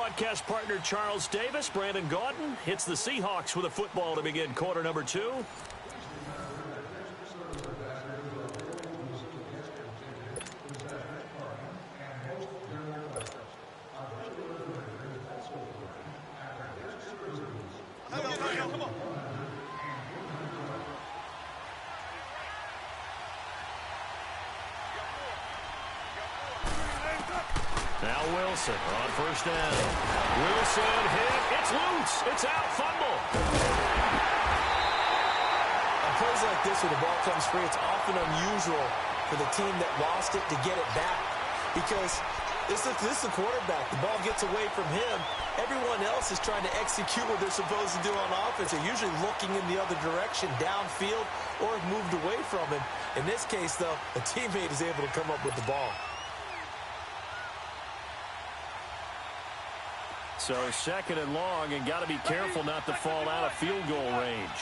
broadcast partner Charles Davis. Brandon Gaudin hits the Seahawks with a football to begin quarter number 2. Now Wilson on first down. Wilson hit. It's loose. It's out. Fumble. On plays like this where the ball comes free, it's often unusual for the team that lost it to get it back. Because this is the quarterback. The ball gets away from him. Everyone else is trying to execute what they're supposed to do on offense. They're usually looking in the other direction, downfield, or have moved away from him. In this case, though, a teammate is able to come up with the ball. So second and long, and got to be careful not to fall out of field goal range.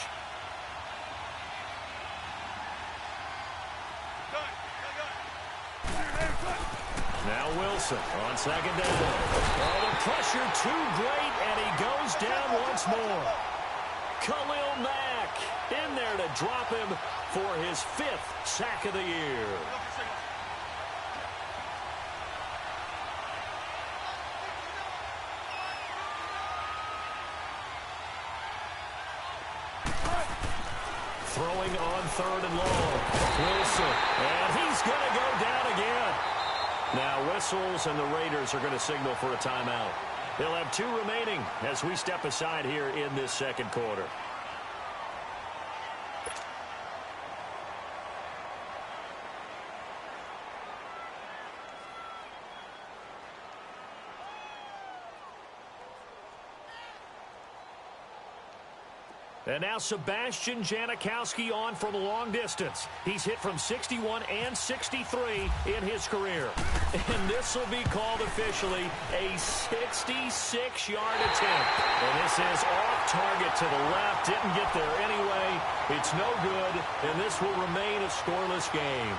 Now Wilson on second down. Oh, the pressure too great, and he goes down once more. Khalil Mack in there to drop him for his 5th sack of the year. Throwing on third and long. Wilson, and he's going to go down again. Now whistles, and the Raiders are going to signal for a timeout. They'll have 2 remaining as we step aside here in this second quarter. And now Sebastian Janikowski on from a long distance. He's hit from 61 and 63 in his career. And this will be called officially a 66-yard attempt. And this is off target to the left. Didn't get there anyway. It's no good, and this will remain a scoreless game.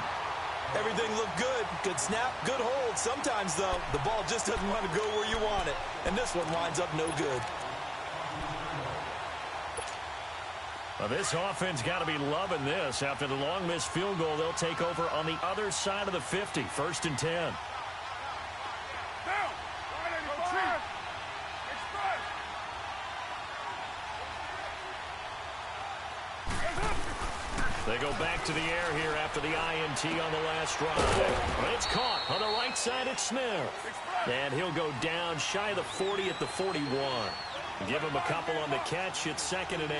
Everything looked good. Good snap, good hold. Sometimes, though, the ball just doesn't want to go where you want it. And this one winds up no good. Well, this offense got to be loving this. After the long missed field goal, they'll take over on the other side of the 50, 1st and 10. They go back to the air here after the INT on the last drive. It's caught on the right side at Smith. And he'll go down shy of the 40 at the 41. Give him a couple on the catch. It's 2nd and 8.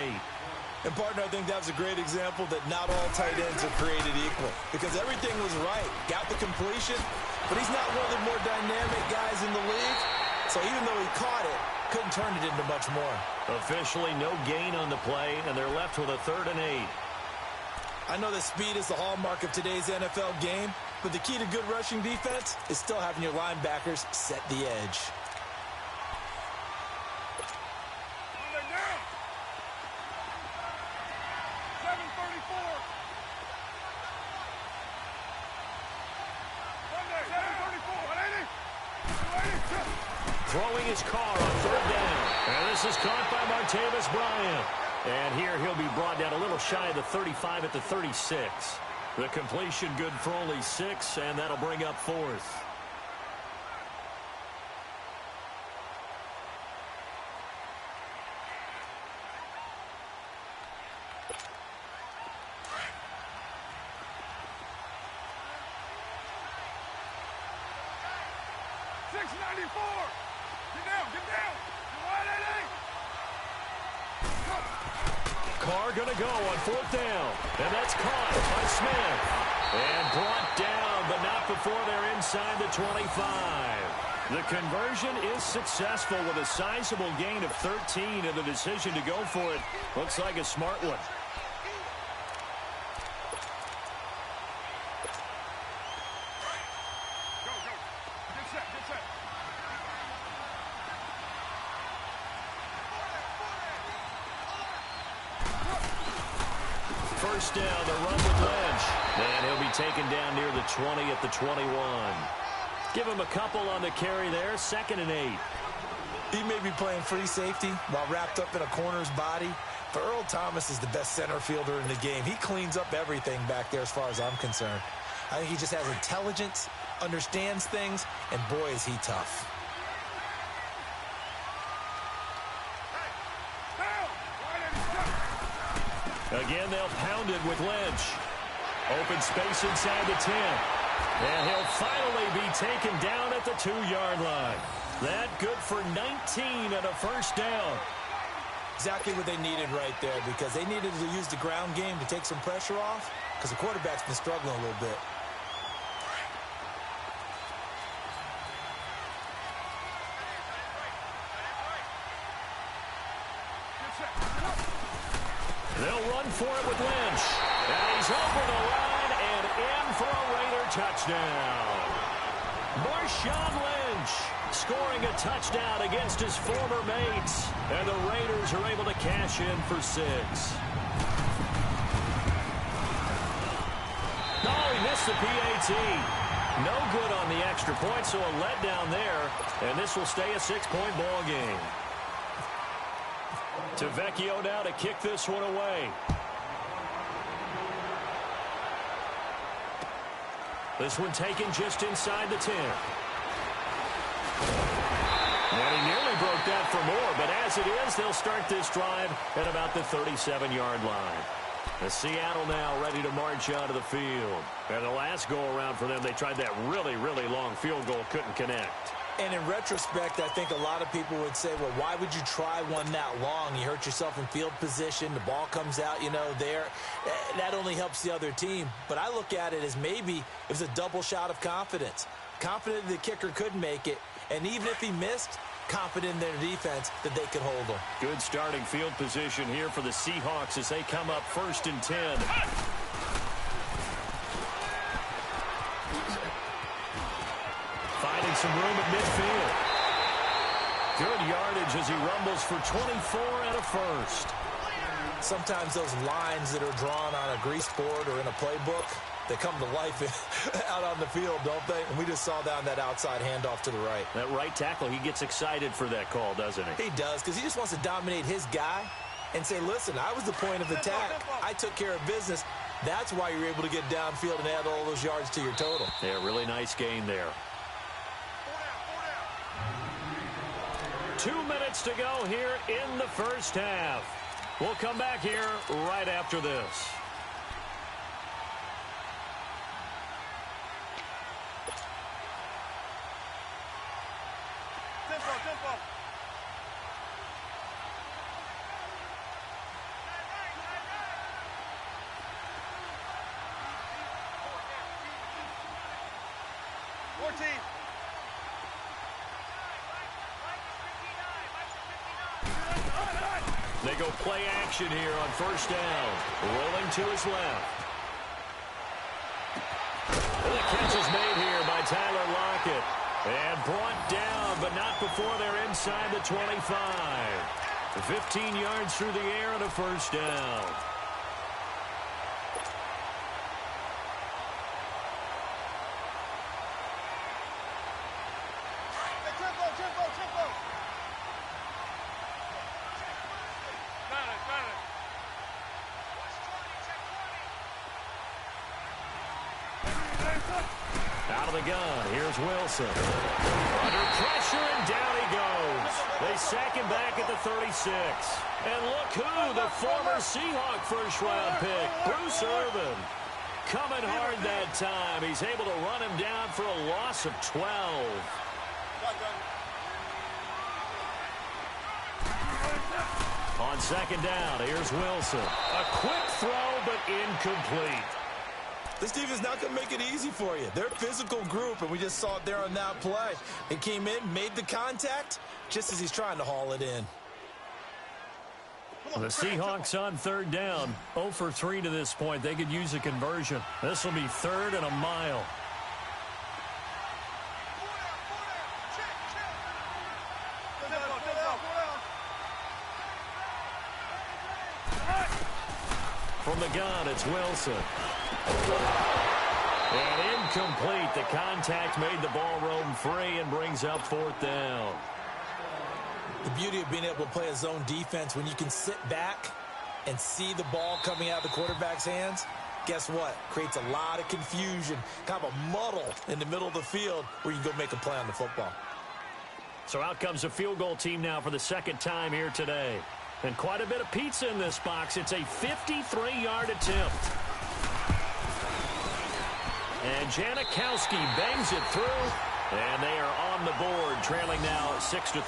And, partner, I think that was a great example that not all tight ends are created equal. Because everything was right. Got the completion, but he's not one of the more dynamic guys in the league. So even though he caught it, couldn't turn it into much more. Officially no gain on the play, and they're left with a 3rd and 8. I know that speed is the hallmark of today's NFL game, but the key to good rushing defense is still having your linebackers set the edge. Throwing his car on 3rd down. And this is caught by Martavis Bryant. And here he'll be brought down a little shy of the 35 at the 36. The completion good for only 6, and that'll bring up 4th. Carr going to go on 4th down. And that's caught by Smith. And brought down, but not before they're inside the 25. The conversion is successful with a sizable gain of 13, and the decision to go for it looks like a smart one. First down, the run with Lynch. And he'll be taken down near the 20 at the 21. Give him a couple on the carry there, 2nd and 8. He may be playing free safety while wrapped up in a corner's body, but Earl Thomas is the best center fielder in the game. He cleans up everything back there as far as I'm concerned. I think he just has intelligence, understands things, and boy, is he tough. Again, they'll pound it with Lynch. Open space inside the 10. And he'll finally be taken down at the 2-yard line. That good for 19 and a first down. Exactly what they needed right there, because they needed to use the ground game to take some pressure off, because the quarterback's been struggling a little bit. They'll run for it with Lynch. And he's over the line and in for a Raider touchdown. Marshawn Lynch scoring a touchdown against his former mates. And the Raiders are able to cash in for 6. No, he missed the PAT. No good on the extra point, so a letdown there. And this will stay a 6-point ball game. To Vecchio now to kick this one away. This one taken just inside the 10. And he nearly broke that for more, but as it is, they'll start this drive at about the 37-yard line. The Seattle now ready to march onto the field. And the last go-around for them, they tried that really, really long field goal, couldn't connect. And in retrospect, I think a lot of people would say, well, why would you try one that long? You hurt yourself in field position. The ball comes out, there. That only helps the other team. But I look at it as maybe it was a double shot of confidence. Confident the kicker could make it. And even if he missed, confident in their defense that they could hold him. Good starting field position here for the Seahawks as they come up 1st and 10. Finding some room at midfield. Good yardage as he rumbles for 24 and a first. Sometimes those lines that are drawn on a grease board or in a playbook, they come to life out on the field, don't they? And we just saw down that outside handoff to the right. That right tackle, he gets excited for that call, doesn't he? He does, because he just wants to dominate his guy and say, listen, I was the point of attack. I took care of business. That's why you're able to get downfield and add all those yards to your total. Yeah, really nice gain there. 2 minutes to go here in the first half. We'll come back here right after this. Tempo. 14. They go play action here on first down. Rolling to his left. And the catch is made here by Tyler Lockett. And brought down, but not before they're inside the 25. 15 yards through the air and a first down. Tempo. Out of the gun, here's Wilson. Under pressure, and down he goes. They sack him back at the 36. And look who, the former Seahawk first-round pick, Bruce Irvin. Coming hard that time. He's able to run him down for a loss of 12. On second down, here's Wilson. A quick throw, but incomplete. This defense not going to make it easy for you. They're a physical group, and we just saw it there on that play. They came in, made the contact, just as he's trying to haul it in. The Seahawks on third down. 0 for 3 to this point. They could use a conversion. This will be 3rd and a mile. From the gun, it's Wilson. And incomplete. The contact made the ball roam free and brings up 4th down. The beauty of being able to play a zone defense when you can sit back and see the ball coming out of the quarterback's hands, guess what? Creates a lot of confusion, kind of a muddle in the middle of the field where you can go make a play on the football. So out comes a field goal team now for the second time here today. And quite a bit of pizza in this box. It's a 53-yard attempt. And Janikowski bangs it through. And they are on the board, trailing now 6-3.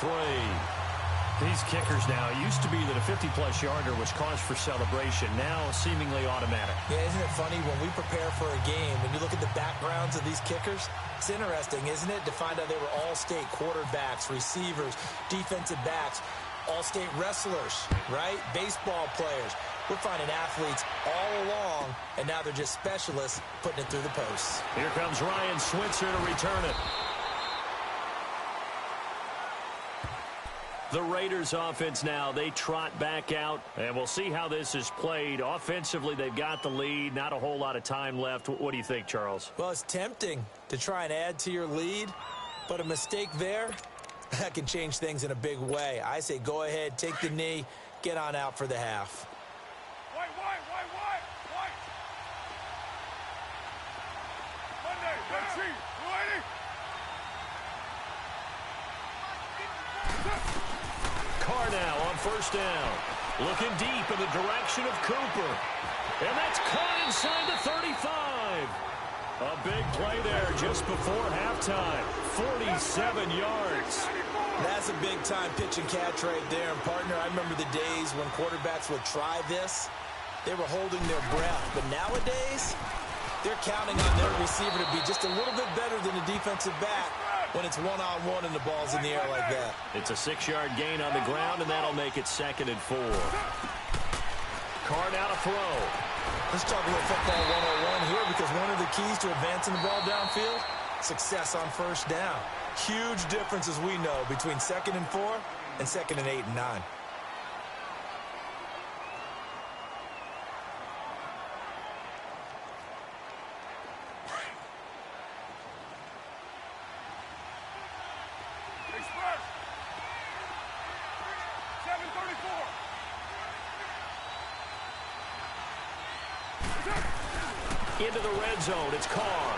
These kickers now, it used to be that a 50-plus yarder was cause for celebration. Now seemingly automatic. Yeah, isn't it funny when we prepare for a game, when you look at the backgrounds of these kickers, it's interesting, isn't it, to find out they were all-state quarterbacks, receivers, defensive backs, all-state wrestlers, right? Baseball players. We're finding athletes all along, and now they're just specialists putting it through the posts. Here comes Ryan Switzer to return it. The Raiders offense now, they trot back out, and we'll see how this is played. Offensively, they've got the lead. Not a whole lot of time left. What do you think, Charles? Well, it's tempting to try and add to your lead, but a mistake there, that can change things in a big way. I say go ahead, take the knee, get on out for the half. White. Monday, let's see. Carr now on first down. Looking deep in the direction of Cooper. And that's caught inside the 35. A big play there just before halftime. 47 yards. That's a big-time pitch and catch right there. And, partner, I remember the days when quarterbacks would try this. They were holding their breath. But nowadays, they're counting on their receiver to be just a little bit better than the defensive back when it's one-on-one and the ball's in the air like that. It's a 6-yard gain on the ground, and that'll make it 2nd and 4. Carr now to throw. Let's talk a little football 101 here, because one of the keys to advancing the ball downfield, success on first down. Huge difference, as we know, between 2nd and 4 and 2nd and 8 and 9. Into the red zone, it's Carr.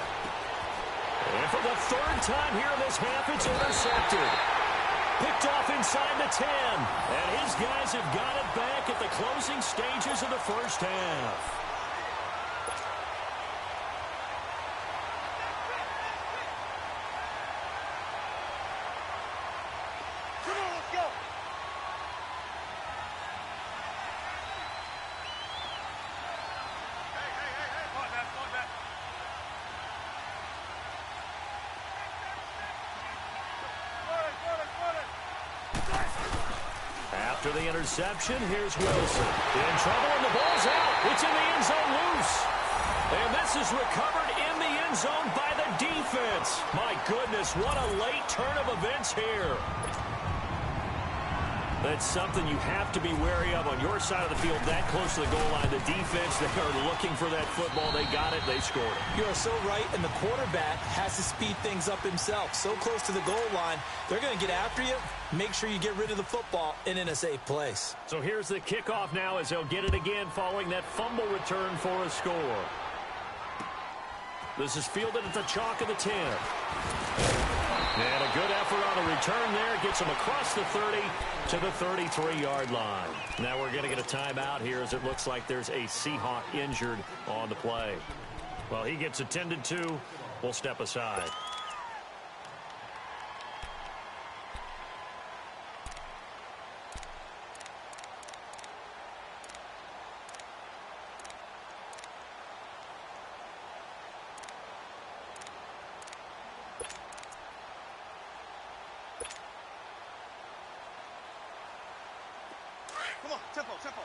And for the 3rd time here in this half, it's intercepted. Picked off inside the 10. And his guys have got it back at the closing stages of the first half. After the interception, here's Wilson. In trouble, and the ball's out. It's in the end zone loose. And this is recovered in the end zone by the defense. My goodness, what a late turn of events here. That's something you have to be wary of on your side of the field, that close to the goal line. The defense, they are looking for that football. They got it. They scored it. You are so right, and the quarterback has to speed things up himself. So close to the goal line, they're going to get after you. Make sure you get rid of the football and in a safe place. So here's the kickoff now as they'll get it again following that fumble return for a score. This is fielded at the chalk of the 10. And a good effort on the return there. Gets him across the 30 to the 33-yard line. Now we're going to get a timeout here as it looks like there's a Seahawk injured on the play. Well, he gets attended to. We'll step aside. Come on, tempo.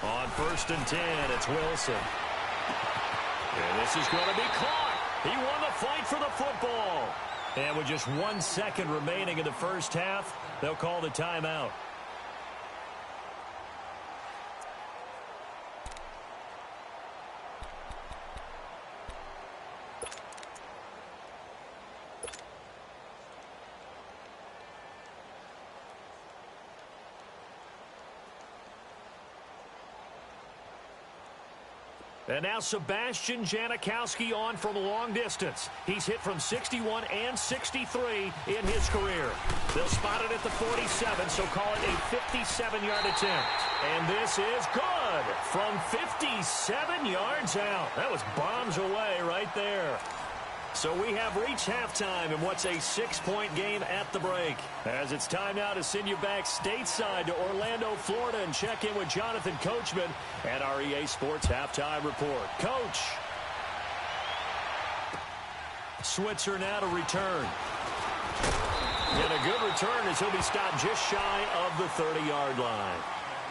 On 1st and 10, it's Wilson. And this is going to be caught. He won the fight for the football. And with just 1 second remaining in the first half, they'll call the timeout. And now Sebastian Janikowski on from a long distance. He's hit from 61 and 63 in his career. They'll spot it at the 47, so call it a 57-yard attempt. And this is good from 57 yards out. That was bombs away right there. So we have reached halftime in what's a 6-point game at the break. As it's time now to send you back stateside to Orlando, Florida, and check in with Jonathan Coachman at our EA Sports Halftime Report. Coach. Switzer now to return. And a good return as he'll be stopped just shy of the 30-yard line.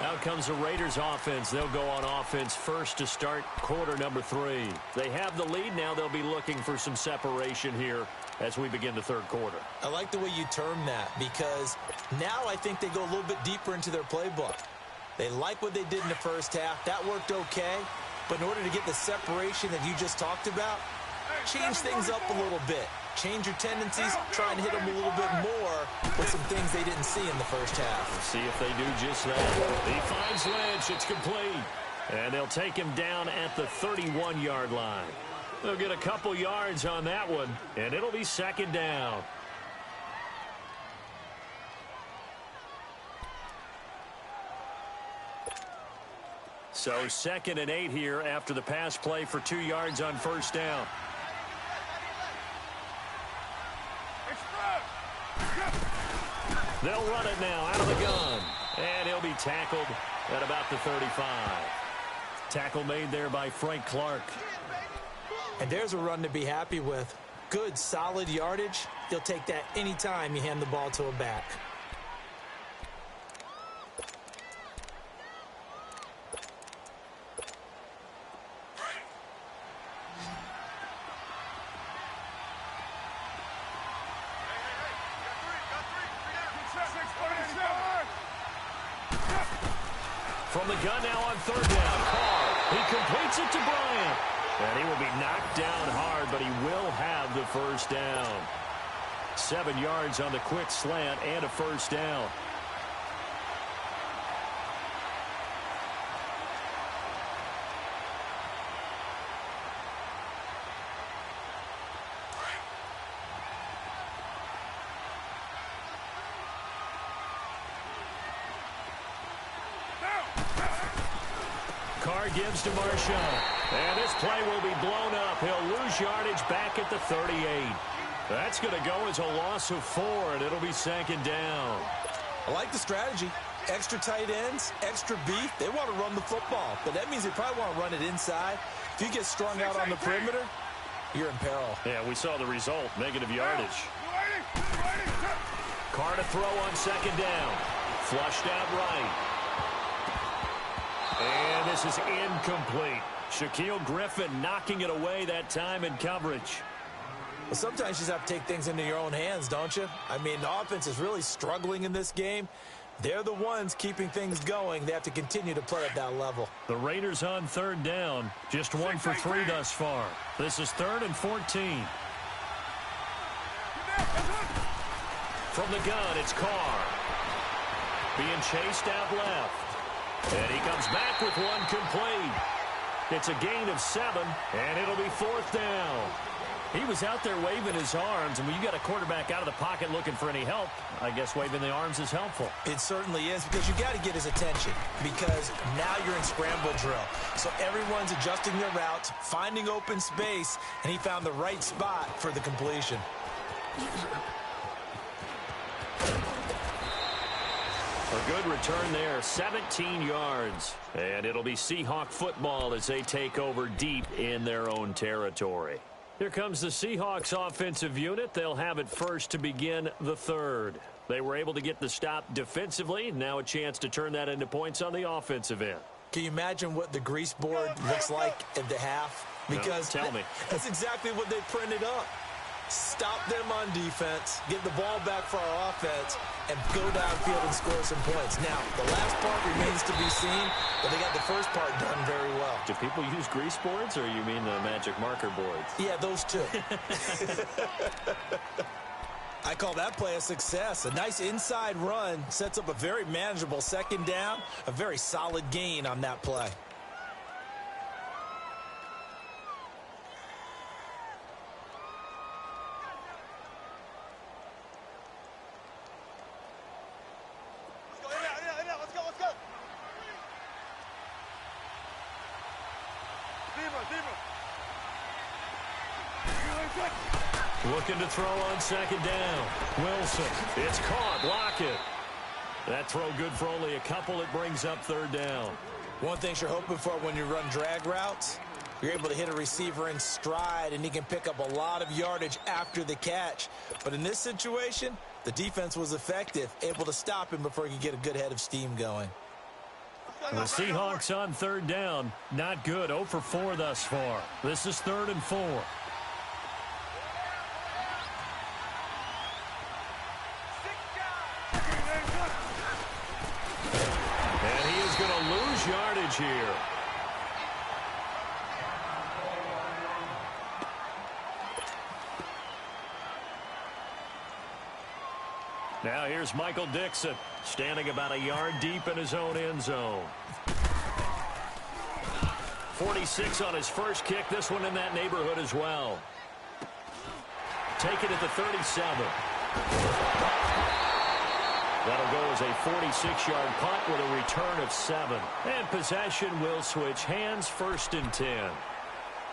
Out comes the Raiders offense. They'll go on offense first to start quarter number 3. They have the lead now. They'll be looking for some separation here as we begin the third quarter. I like the way you term that because now I think they go a little bit deeper into their playbook. They like what they did in the first half. That worked okay. But in order to get the separation that you just talked about, change things up a little bit. Change your tendencies, try and hit them a little bit more with some things they didn't see in the first half. Let's see if they do just that. He finds Lynch. It's complete. And they'll take him down at the 31-yard line. They'll get a couple yards on that one, and it'll be second down. So 2nd and 8 here after the pass play for 2 yards on first down. They'll run it now out of the gun. And he'll be tackled at about the 35. Tackle made there by Frank Clark. And there's a run to be happy with. Good, solid yardage. You'll take that anytime you hand the ball to a back. From the gun now on third down. Carr. He completes it to Bryant. And he will be knocked down hard, but he will have the first down. 7 yards on the quick slant and a first down. Carr gives to Marshawn. And this play will be blown up. He'll lose yardage back at the 38. That's going to go as a loss of 4, and it'll be second down. I like the strategy. Extra tight ends, extra beef. They want to run the football, but that means they probably want to run it inside. If you get strung out on the perimeter, you're in peril. Yeah, we saw the result, negative yardage. Carr to throw on second down. Flushed out right. And this is incomplete. Shaquille Griffin knocking it away that time in coverage. Well, sometimes you just have to take things into your own hands, don't you? I mean, the offense is really struggling in this game. They're the ones keeping things going. They have to continue to play at that level. The Raiders on third down. Just 1 for 3 thus far. This is 3rd and 14. From the gun, it's Carr. Being chased out left. And he comes back with one complete. It's a gain of 7, and it'll be 4th down. He was out there waving his arms, and when you got a quarterback out of the pocket looking for any help, I guess waving the arms is helpful. It certainly is, because you got to get his attention, because now you're in scramble drill. So everyone's adjusting their routes, finding open space, and he found the right spot for the completion. A good return there, 17 yards. And it'll be Seahawk football as they take over deep in their own territory. Here comes the Seahawks offensive unit. They'll have it first to begin the third. They were able to get the stop defensively. Now a chance to turn that into points on the offensive end. Can you imagine what the grease board looks like at the half? Because no, tell me. That's exactly what they printed up. Stop them on defense, get the ball back for our offense, and go downfield and score some points. Now, the last part remains to be seen, but they got the first part done very well. Do people use grease boards, or you mean the magic marker boards? Yeah, those two. I call that play a success. A nice inside run sets up a very manageable second down, a very solid gain on that play. Looking to throw on second down. Wilson. It's caught. Lock it. That throw good for only a couple. It brings up third down. One thing you're hoping for when you run drag routes, you're able to hit a receiver in stride, and he can pick up a lot of yardage after the catch. But in this situation, the defense was effective, able to stop him before he could get a good head of steam going. The Seahawks on third down. Not good. 0 for 4 thus far. This is 3rd and 4. And he is going to lose yardage here. Now here's Michael Dixon, standing about a yard deep in his own end zone. 46 on his first kick. This one in that neighborhood as well. Taken at the 37. That'll go as a 46-yard punt with a return of 7. And possession will switch hands, 1st and 10.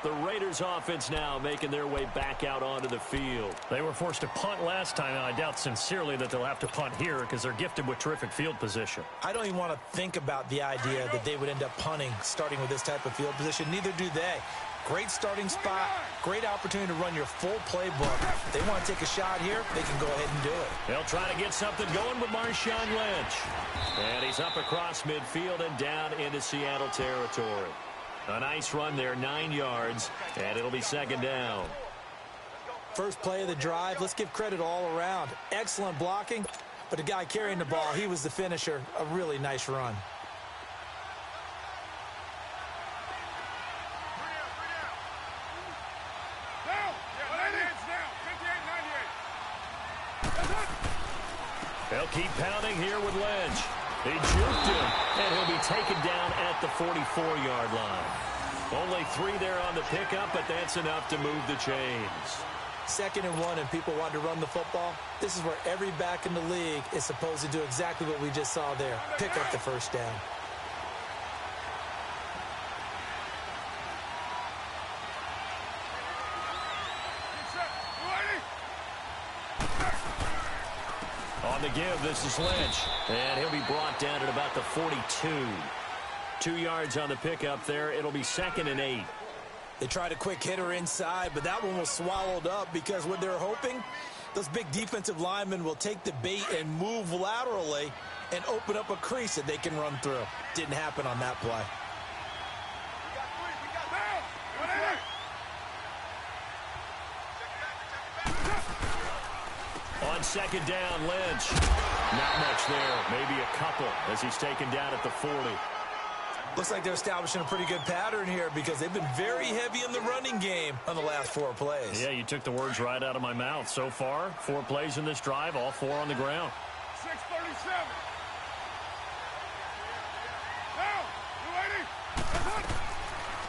The Raiders offense now making their way back out onto the field. They were forced to punt last time, and I doubt sincerely that they'll have to punt here because they're gifted with terrific field position. I don't even want to think about the idea that they would end up punting starting with this type of field position. Neither do they. Great starting spot, great opportunity to run your full playbook. If they want to take a shot here, they can go ahead and do it. They'll try to get something going with Marshawn Lynch. And he's up across midfield and down into Seattle territory. A nice run there, 9 yards, and it'll be 2nd down. First play of the drive, let's give credit all around. Excellent blocking, but the guy carrying the ball, he was the finisher. A really nice run. They'll keep pounding here with Lynch. He juked him, and he'll be taken down at the 44-yard line. Only 3 there on the pickup, but that's enough to move the chains. 2nd and 1, and people want to run the football. This is where every back in the league is supposed to do exactly what we just saw there. Pick up the 1st down. On the give, this is Lynch. And he'll be brought down at about the 42. 2 yards on the pickup there. It'll be 2nd and 8. They tried a quick hitter inside, but that one was swallowed up because what they're hoping, those big defensive linemen will take the bait and move laterally and open up a crease that they can run through. Didn't happen on that play. On 2nd down, Lynch. Not much there. Maybe a couple as he's taken down at the 40. Looks like they're establishing a pretty good pattern here because they've been very heavy in the running game on the last 4 plays. Yeah, you took the words right out of my mouth. So far, 4 plays in this drive, all 4 on the ground. 6:37. Now,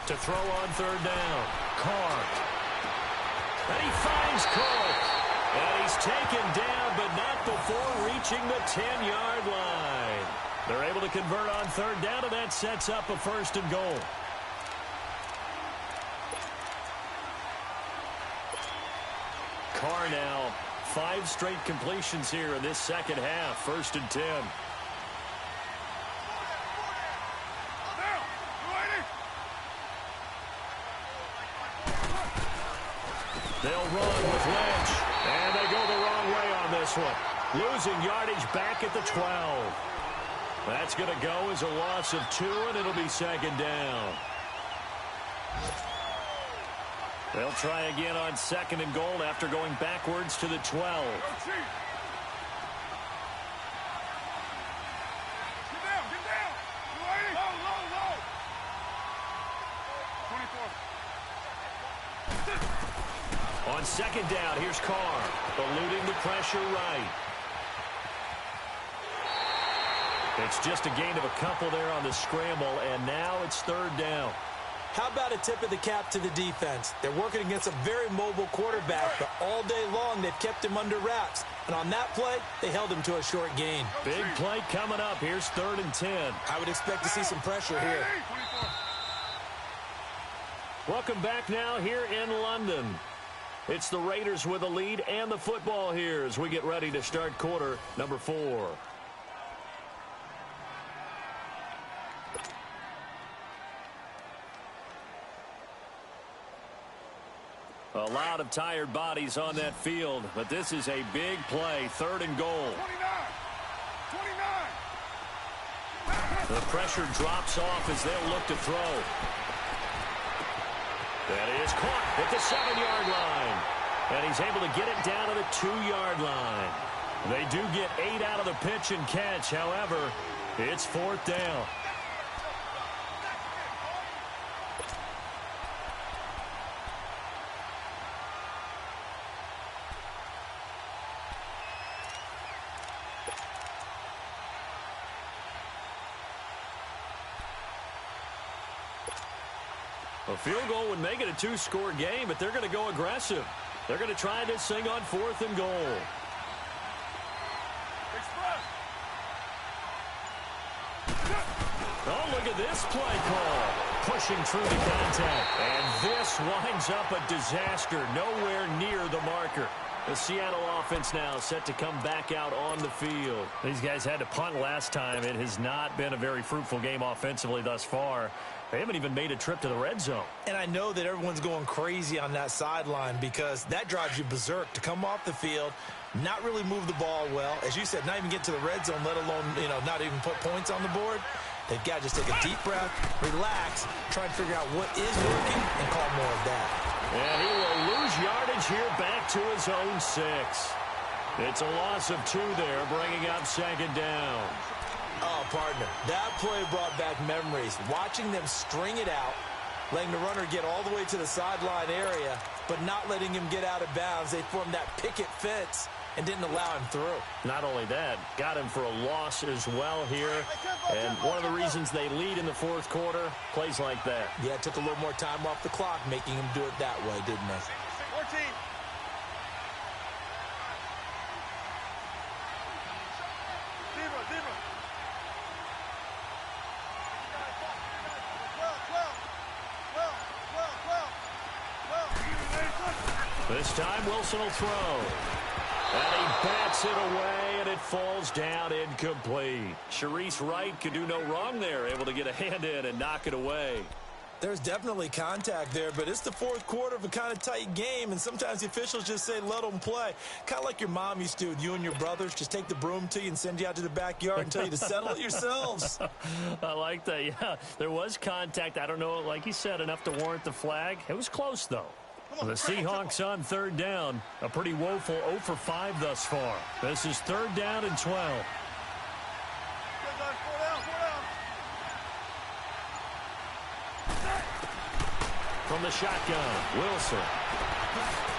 to throw on 3rd down. Carr. And he finds Cook. And he's taken down, but not before reaching the 10-yard line. They're able to convert on 3rd down, and that sets up a 1st and goal. Carr now, 5 straight completions here in this 2nd half. 1st and 10. They'll run with Lynch. And they go the wrong way on this one. Losing yardage back at the 12. That's going to go as a loss of 2, and it'll be 2nd down. They'll try again on 2nd and goal after going backwards to the 12. Get down, get down. Low. 24. On 2nd down, here's Carr, eluding the pressure right. It's just a gain of a couple there on the scramble, and now it's 3rd down. How about a tip of the cap to the defense? They're working against a very mobile quarterback, but all day long they've kept him under wraps. And on that play, they held him to a short gain. Big play coming up. Here's 3rd and 10. I would expect to see some pressure here. Welcome back now here in London. It's the Raiders with a lead and the football here as we get ready to start quarter number 4. A lot of tired bodies on that field, but this is a big play, 3rd and goal. 29. The pressure drops off as they'll look to throw. That is caught at the 7-yard line. And he's able to get it down to the 2-yard line. They do get 8 out of the pitch and catch. However, it's 4th down. A field goal would make it a 2-score game, but they're going to go aggressive. They're going to try this thing on 4th and goal. Oh, look at this play call. Pushing through the contact. And this winds up a disaster. Nowhere near the marker. The Seattle offense now set to come back out on the field. These guys had to punt last time. It has not been a very fruitful game offensively thus far. They haven't even made a trip to the red zone. And I know that everyone's going crazy on that sideline because that drives you berserk to come off the field, not really move the ball well. As you said, not even get to the red zone, let alone, not even put points on the board. They've got to just take a deep breath, relax, try to figure out what is working, and call more of that. And he will lose yardage here back to his own 6. It's a loss of 2 there, bringing up 2nd down. Oh, partner, that play brought back memories. Watching them string it out, letting the runner get all the way to the sideline area, but not letting him get out of bounds. They formed that picket fence and didn't allow him through. Not only that, got him for a loss as well here. And one of the reasons they lead in the 4th quarter, plays like that. Yeah, it took a little more time off the clock, making him do it that way, didn't it? 14. This time Wilson will throw. And he bats it away, and it falls down incomplete. Sharice Wright could do no wrong there, able to get a hand in and knock it away. There's definitely contact there, but it's the 4th quarter of a kind of tight game, and sometimes the officials just say, let them play. Kind of like your mom used to with you and your brothers. Just take the broom to you and send you out to the backyard and tell you to settle it yourselves. I like that, yeah. There was contact. I don't know, like you said, enough to warrant the flag. It was close, though. The Seahawks on 3rd down. A pretty woeful 0 for 5 thus far. This is 3rd down and 12. From the shotgun, Wilson.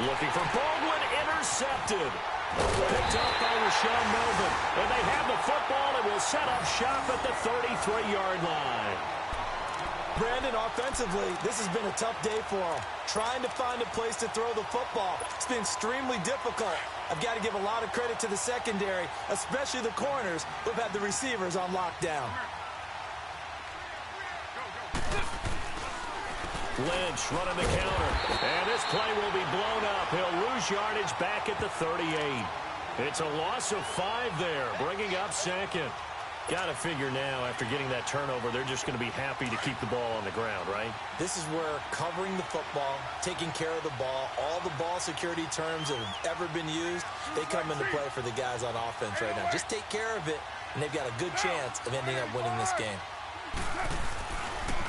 Looking for Baldwin, intercepted. Picked up by Rashawn Melvin. And they have the football and will set up shop at the 33-yard line. Brandon, offensively, this has been a tough day for him. Trying to find a place to throw the football. It's been extremely difficult. I've got to give a lot of credit to the secondary, especially the corners who've had the receivers on lockdown. Lynch running the counter. And this play will be blown up. He'll lose yardage back at the 38. It's a loss of 5 there, bringing up 2nd. Got to figure now, after getting that turnover, they're just going to be happy to keep the ball on the ground, right? This is where covering the football, taking care of the ball, all the ball security terms that have ever been used, they come into play for the guys on offense right now. Just take care of it, and they've got a good chance of ending up winning this game.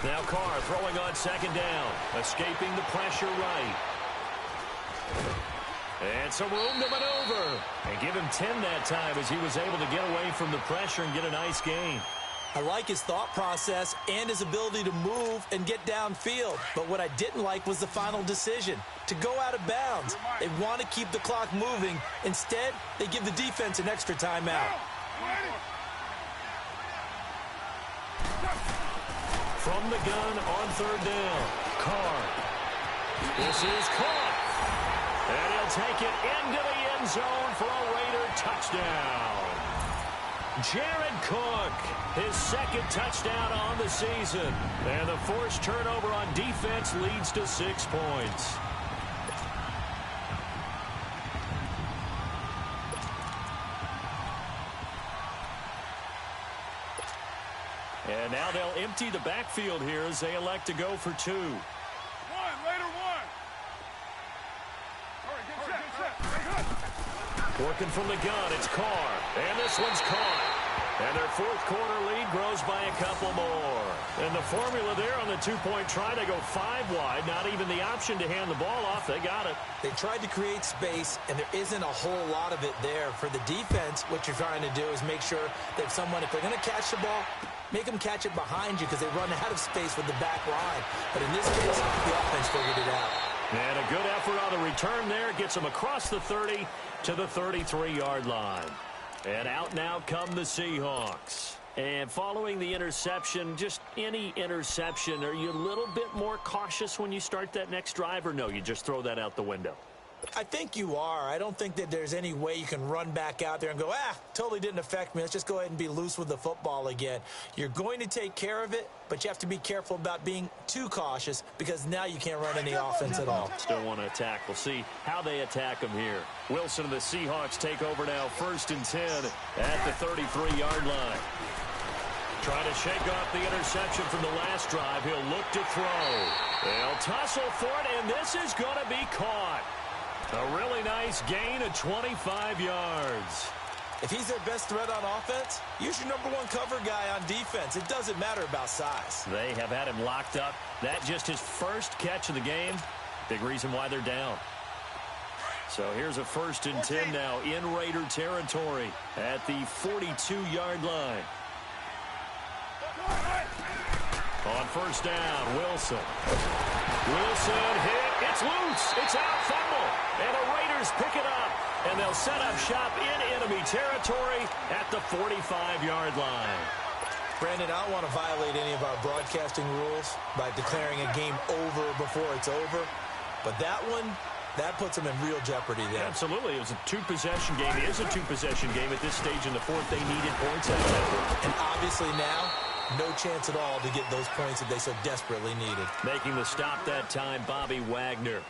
Now Carr throwing on 2nd down, escaping the pressure right. And some room to maneuver. And give him 10 that time as he was able to get away from the pressure and get a nice gain. I like his thought process and his ability to move and get downfield. But what I didn't like was the final decision, to go out of bounds. They want to keep the clock moving. Instead, they give the defense an extra timeout. From the gun on 3rd down, Carr. This is caught. And he'll take it into the end zone for a Raider touchdown. Jared Cook, his 2nd touchdown on the season. And the forced turnover on defense leads to 6 points. And now they'll empty the backfield here as they elect to go for 2. Raider one. All right, get set. Working from the gun, it's Carr. And this one's caught. And their fourth quarter lead grows by a couple more. And the formula there on the two-point try, they go 5 wide. Not even the option to hand the ball off. They got it. They tried to create space, and there isn't a whole lot of it there. For the defense, what you're trying to do is make sure that if they're going to catch the ball, make them catch it behind you because they run out of space with the back line. But in this case, the offense figured it out. And a good effort on the return there. Gets them across the 30 to the 33-yard line. And out now come the Seahawks. And following the interception, just any interception, are you a little bit more cautious when you start that next drive, or no, you just throw that out the window? I think you are. I don't think that there's any way you can run back out there and go, totally didn't affect me. Let's just go ahead and be loose with the football again. You're going to take care of it, but you have to be careful about being too cautious because now you can't run any offense at all. Still want to attack. We'll see how they attack them here. Wilson and the Seahawks take over now, 1st and 10 at the 33-yard line. Trying to shake off the interception from the last drive. He'll look to throw. They'll tussle for it, and this is going to be caught. A really nice gain of 25 yards. If he's their best threat on offense, use your number 1 cover guy on defense. It doesn't matter about size. They have had him locked up. That just his first catch of the game. Big reason why they're down. So here's a 1st and 10 now in Raider territory at the 42-yard line. On 1st down, Wilson. Wilson hit. It's loose. It's out. Fumble. And the Raiders pick it up. And they'll set up shop in enemy territory at the 45-yard line. Brandon, I don't want to violate any of our broadcasting rules by declaring a game over before it's over. But that one, that puts them in real jeopardy there. Absolutely. It was a 2-possession game. It is a 2-possession game at this stage in the 4th. They needed points out of that. And obviously now, no chance at all to get those points that they so desperately needed. Making the stop that time, Bobby Wagner.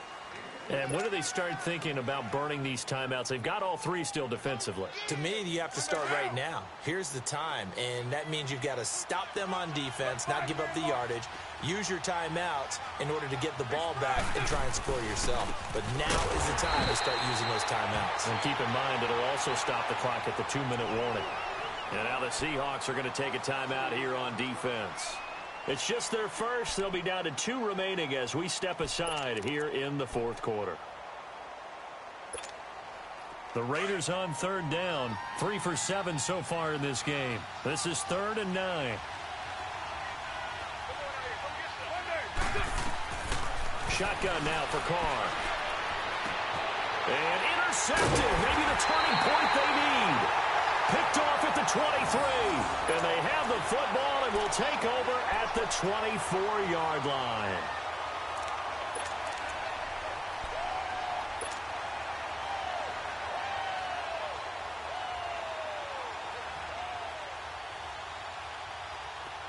And when do they start thinking about burning these timeouts? They've got all 3 still defensively. To me, you have to start right now. Here's the time, and that means you've got to stop them on defense, not give up the yardage, use your timeouts in order to get the ball back and try and score yourself. But now is the time to start using those timeouts. And keep in mind, it'll also stop the clock at the 2-minute warning. And now the Seahawks are going to take a timeout here on defense. It's just their first. They'll be down to 2 remaining as we step aside here in the 4th quarter. The Raiders on 3rd down. 3 for 7 so far in this game. This is 3rd and 9. Shotgun now for Carr. And intercepted. Maybe the turning point they need. Picked off at the 23. And they have the football and will take over at the 24-yard line.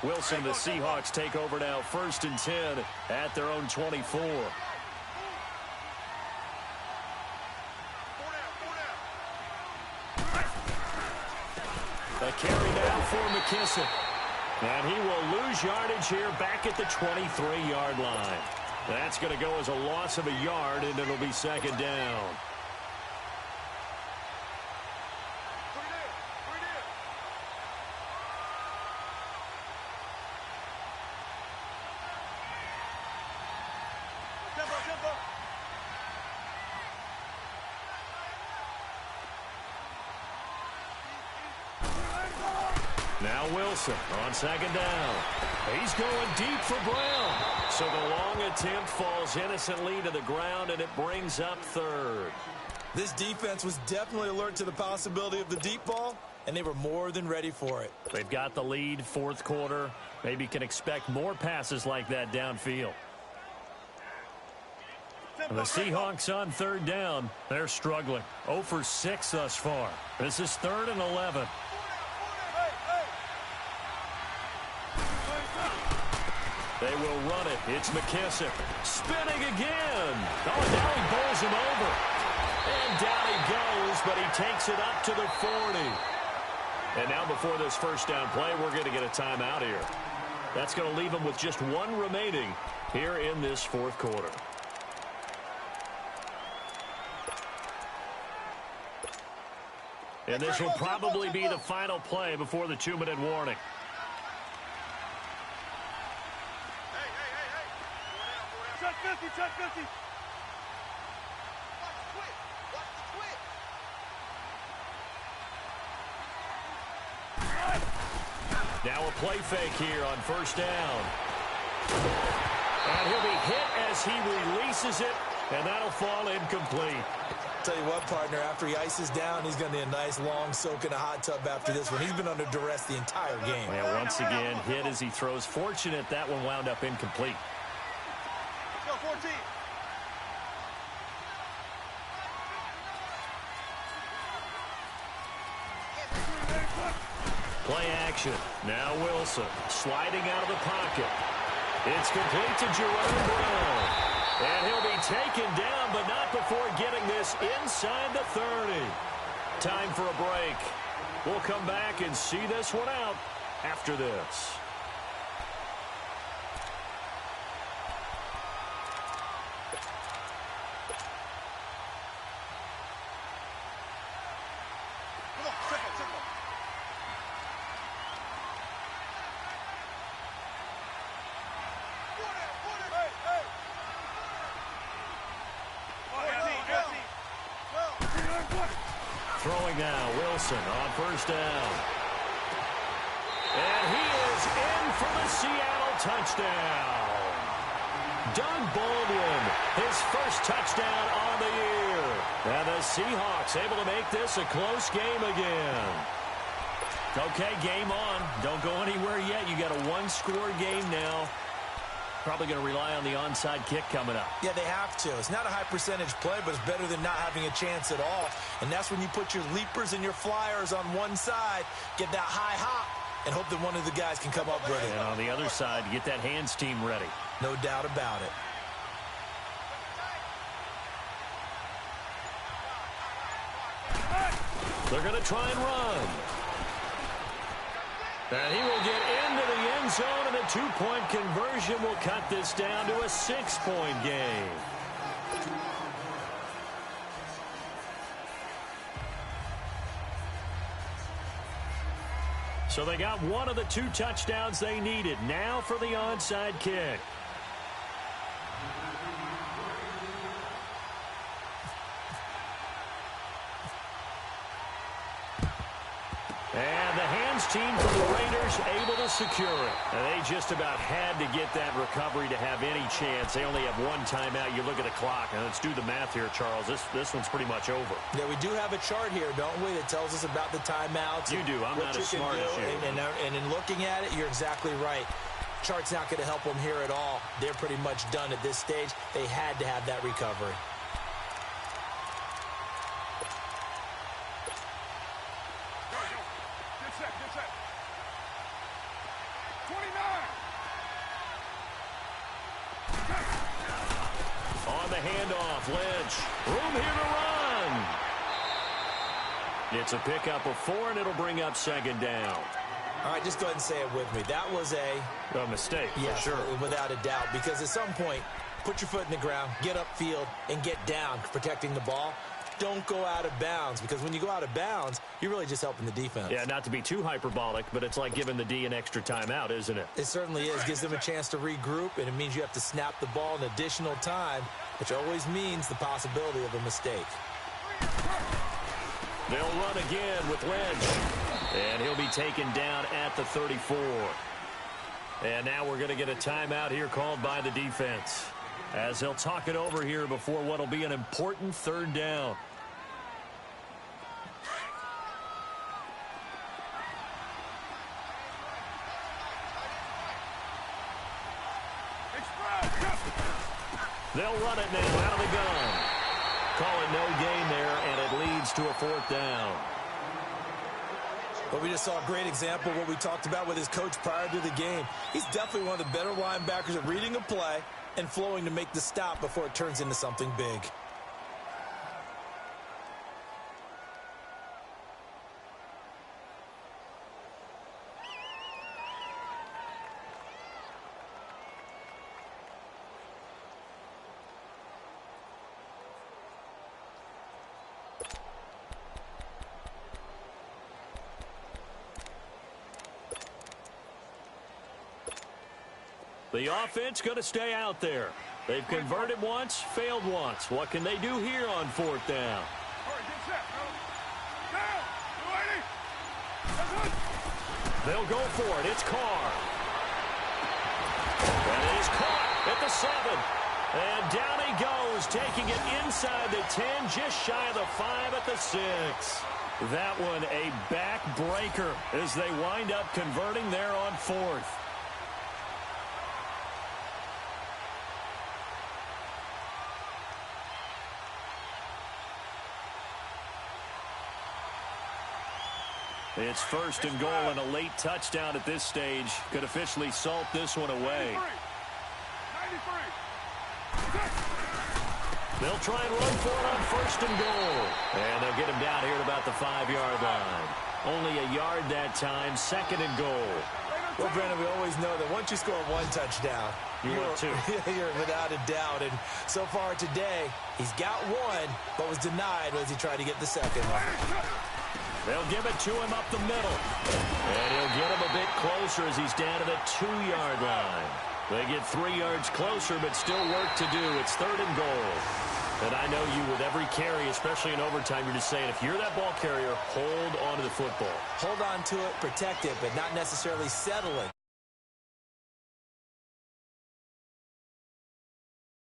Wilson, the Seahawks take over now, 1st and 10 at their own 24. A carry down for McKissick. And he will lose yardage here back at the 23-yard line. That's going to go as a loss of a yard, and it'll be 2nd down. Now Wilson on 2nd down. He's going deep for Brown. So the long attempt falls innocently to the ground, and it brings up 3rd. This defense was definitely alert to the possibility of the deep ball, and they were more than ready for it. They've got the lead, 4th quarter. Maybe can expect more passes like that downfield. And the Seahawks on 3rd down. They're struggling. 0 for 6 thus far. This is 3rd and 11. They will run it. It's McKissick. Spinning again. Oh, now he bowls him over. And down he goes, but he takes it up to the 40. And now before this first down play, we're going to get a timeout here. That's going to leave them with just one remaining here in this fourth quarter. And this will probably be the final play before the 2-minute warning. Check 50, check 50. Now a play fake here on first down. And he'll be hit as he releases it, and that'll fall incomplete. Tell you what, partner, after he ices down, he's going to need a nice long soak in a hot tub after this one. He's been under duress the entire game. And once again, hit as he throws. Fortunate that one wound up incomplete. Go 14. Play action. Now Wilson sliding out of the pocket. It's complete to Jerome Brown. And he'll be taken down, but not before getting this inside the 30. Time for a break. We'll come back and see this one out after this. Throwing now, Wilson on first down. And he is in for the Seattle touchdown. Doug Baldwin, his first touchdown on the year. And the Seahawks able to make this a close game again. Okay, game on. Don't go anywhere yet. You got a one-score game now. Probably going to rely on the onside kick coming up. Yeah, they have to. It's not a high-percentage play, but it's better than not having a chance at all. And that's when you put your leapers and your flyers on one side, get that high hop, and hope that one of the guys can come up with it. And on the other side, get that hands team ready. No doubt about it. They're going to try and run. And he will get into the end zone, and a two-point conversion will cut this down to a 6-point game. So they got one of the two touchdowns they needed. Now for the onside kick. And the hands team for the Raiders able to secure it. And they just about had to get that recovery to have any chance. They only have one timeout. You look at the clock, and let's do the math here, Charles. This one's pretty much over. Yeah, we do have a chart here, don't we, that tells us about the timeouts. You do. I'm not as smart as you. And in looking at it, you're exactly right. Chart's not going to help them here at all. They're pretty much done at this stage. They had to have that recovery. Room here to run. It's a pickup of 4, and it'll bring up second down. All right, just go ahead and say it with me. That was a mistake, yes, for sure. Without a doubt, because at some point, put your foot in the ground, get upfield, and get down, protecting the ball. Don't go out of bounds, because when you go out of bounds, you're really just helping the defense. Yeah, not to be too hyperbolic, but it's like giving the D an extra timeout, isn't it? It certainly is. Gives them a chance to regroup, and it means you have to snap the ball an additional time, which always means the possibility of a mistake. They'll run again with Lynch, and he'll be taken down at the 34. And now we're going to get a timeout here called by the defense, as they'll talk it over here before what will be an important third down. They'll run it now out of the gun. Call it no gain there, and it leads to a fourth down. But we just saw a great example of what we talked about with his coach prior to the game. He's definitely one of the better linebackers at reading a play and flowing to make the stop before it turns into something big. The offense going to stay out there. They've converted once, failed once. What can they do here on 4th down? They'll go for it. It's Carr. And it is caught at the 7. And down he goes, taking it inside the 10, just shy of the 5 at the 6. That one a backbreaker as they wind up converting there on 4th. It's 1st and goal, and a late touchdown at this stage could officially salt this one away. 93. They'll try and run for it on 1st and goal. And they'll get him down here at about the 5-yard line. Only a yard that time, 2nd and goal. Well, Brandon, we always know that once you score one touchdown, you're without a doubt. And so far today, he's got one, but was denied as he tried to get the second one. They'll give it to him up the middle. And he'll get him a bit closer as he's down to the 2-yard line. They get 3 yards closer, but still work to do. It's 3rd and goal. And I know you, with every carry, especially in overtime, you're just saying, if you're that ball carrier, hold on to the football. Hold on to it, protect it, but not necessarily settle it.